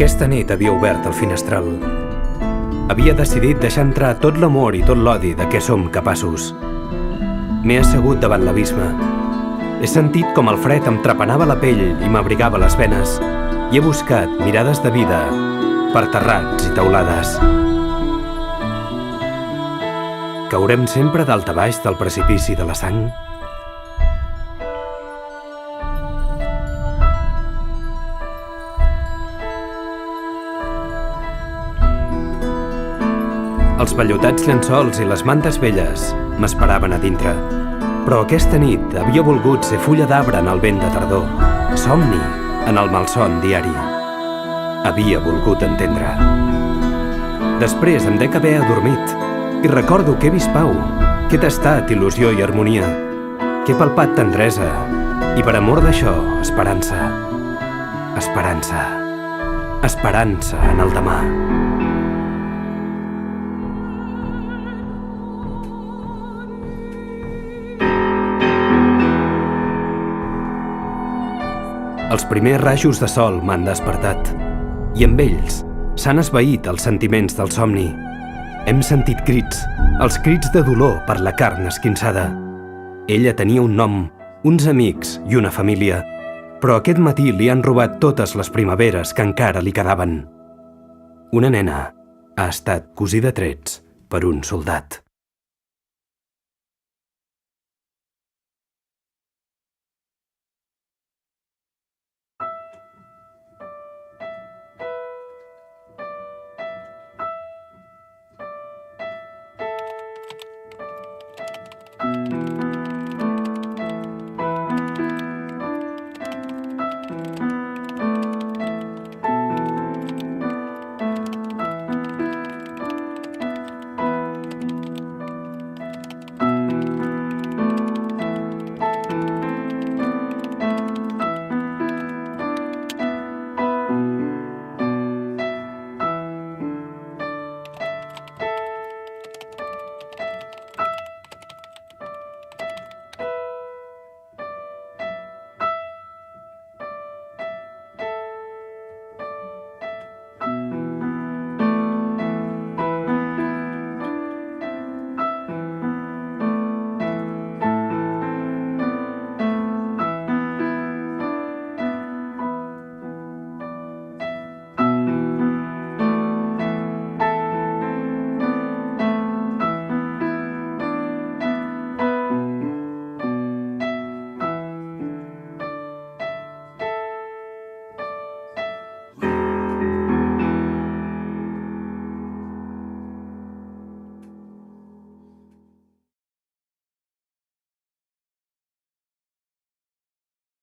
Aquesta nit havia obert el finestral. Havia decidit deixar entrar tot l'amor i tot l'odi de què som capaços. M'he assegut davant l'abisme. He sentit com el fred em trepanava la pell i m'abrigava les venes i he buscat mirades de vida per terrats i teulades. Caurem sempre dalt a baix del precipici de la sang? Els vellutats llençols i les mantes velles m'esperaven a dintre. Però aquesta nit havia volgut ser fulla d'arbre en el vent de tardor, somni en el malson diari. Havia volgut entendre. Després em dec haver adormit i recordo que he vist pau, que he tastat il·lusió i harmonia, que he palpat tendresa i per amor d'això, esperança. Esperança. Esperança en el demà. Els primers rajos de sol m'han despertat i amb ells s'han esvaït els sentiments del somni. Hem sentit crits, els crits de dolor per la carn esquinçada. Ella tenia un nom, uns amics i una família, però aquest matí li han robat totes les primaveres que encara li quedaven. Una nena ha estat cosida a trets per un soldat.